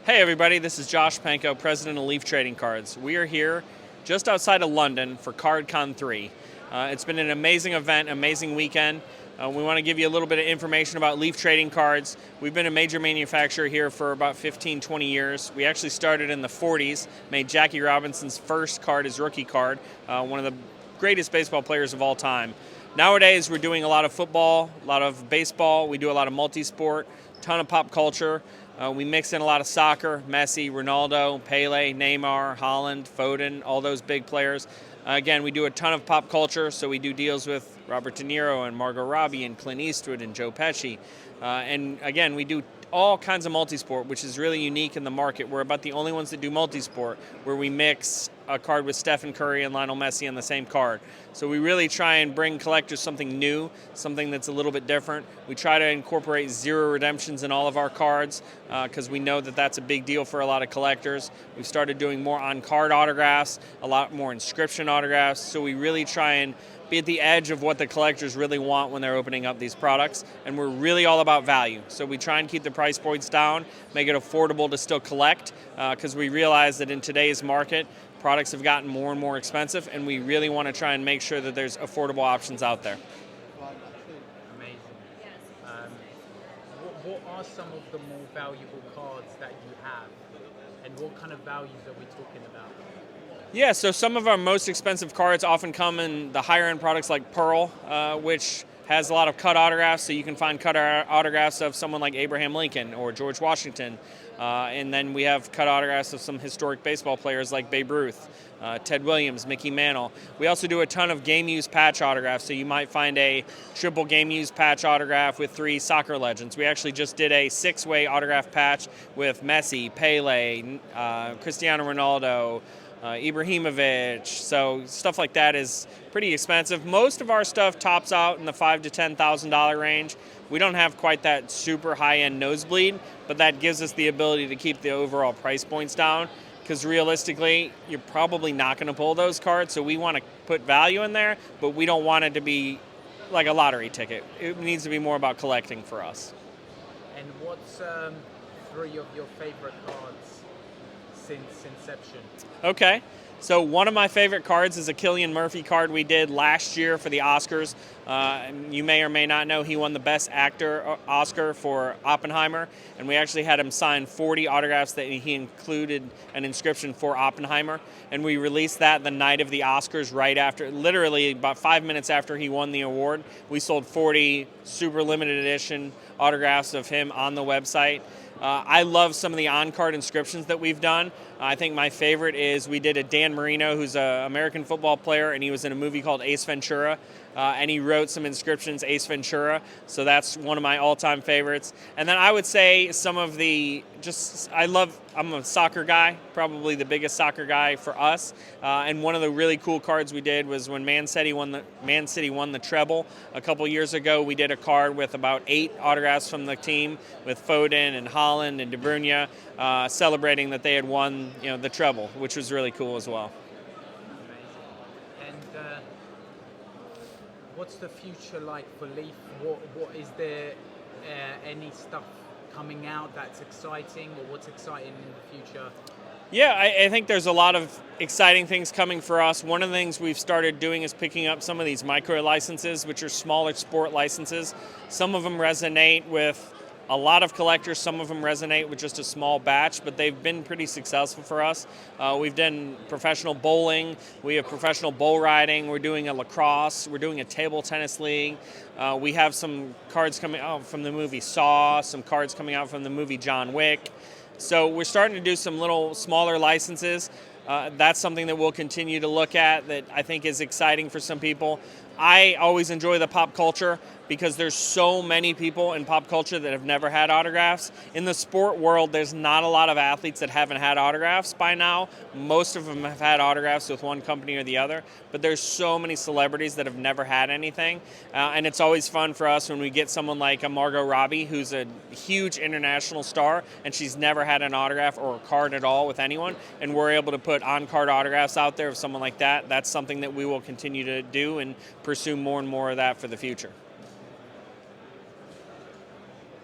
Hey everybody, this is Josh Panko, President of Leaf Trading Cards. We are here just outside of London for CardCon 3. It's been an amazing event, amazing weekend. We want to give you a little bit of information about Leaf Trading Cards. We've been a major manufacturer here for about 15, 20 years. We actually started in the 40s, made Jackie Robinson's first card his rookie card, one of the greatest baseball players of all time. Nowadays, we're doing a lot of football, a lot of baseball. We do a lot of multi-sport, ton of pop culture. We mix in a lot of soccer, Messi, Ronaldo, Pele, Neymar, Holland, Foden, all those big players. Again, we do a ton of pop culture, so we do deals with Robert De Niro and Margot Robbie and Clint Eastwood and Joe Pesci. And again, we do all kinds of multi-sport, which is really unique in the market. We're about the only ones that do multi-sport, where we mix a card with Stephen Curry and Lionel Messi on the same card. So we really try and bring collectors something new, something that's a little bit different. We try to incorporate zero redemptions in all of our cards because we know that that's a big deal for a lot of collectors. We've started doing more on-card autographs, a lot more inscription autographs. So we really try and be at the edge of what the collectors really want when they're opening up these products. And we're really all about value. So we try and keep the price points down, make it affordable to still collect, because we realize that in today's market, products have gotten more and more expensive, and we really want to try and make sure that there's affordable options out there. Amazing. What are some of the more valuable cards that you have, and what kind of values are we talking about? Yeah, so some of our most expensive cards often come in the higher end products like Pearl, which has a lot of cut autographs, so you can find cut autographs of someone like Abraham Lincoln or George Washington. And then we have cut autographs of some historic baseball players like Babe Ruth, Ted Williams, Mickey Mantle. We also do a ton of game use patch autographs, so you might find a triple game use patch autograph with 3 soccer legends. We actually just did a 6-way autograph patch with Messi, Pele, Cristiano Ronaldo, Ibrahimovic, so stuff like that is pretty expensive. Most of our stuff tops out in the $5,000 to $10,000 range. We don't have quite that super high-end nosebleed, but that gives us the ability to keep the overall price points down, because realistically, you're probably not going to pull those cards, so we want to put value in there, but we don't want it to be like a lottery ticket. It needs to be more about collecting for us. And what's 3 of your favorite cards since inception? Okay, so one of my favorite cards is a Cillian Murphy card we did last year for the Oscars. You may or may not know he won the Best Actor Oscar for Oppenheimer, and we actually had him sign 40 autographs that he included an inscription for Oppenheimer, and we released that the night of the Oscars, right after, literally about 5 minutes after he won the award. We sold 40 super limited edition autographs of him on the website. I love some of the on-card inscriptions that we've done. I think my favorite is we did a Dan Marino, who's an American football player, and he was in a movie called Ace Ventura, and he wrote some inscriptions, Ace Ventura, so that's one of my all-time favorites. And then I would say some of the, I'm a soccer guy, probably the biggest soccer guy for us, and one of the really cool cards we did was when Man City won the treble a couple years ago. We did a card with about 8 autographs from the team with Foden and Holland and De Bruyne, celebrating that they had won, the treble, which was really cool as well. Amazing. And what's the future like for Leaf? What is there any stuff coming out that's exciting, or what's exciting in the future? Yeah, I think there's a lot of exciting things coming for us. One of the things we've started doing is picking up some of these micro licenses, which are smaller sport licenses. Some of them resonate with a lot of collectors, some of them resonate with just a small batch, but they've been pretty successful for us. We've done professional bowling, we have professional bull riding, we're doing a lacrosse, we're doing a table tennis league. We have some cards coming out from the movie Saw, some cards coming out from the movie John Wick. So we're starting to do some little smaller licenses. That's something that we'll continue to look at that I think is exciting for some people. I always enjoy the pop culture because there's so many people in pop culture that have never had autographs. In the sport world, there's not a lot of athletes that haven't had autographs by now. Most of them have had autographs with one company or the other, but there's so many celebrities that have never had anything. And it's always fun for us when we get someone like a Margot Robbie, who's a huge international star, and she's never had an autograph or a card at all with anyone, and we're able to put on-card autographs out there of someone like that. That's something that we will continue to do and pursue more and more of that for the future.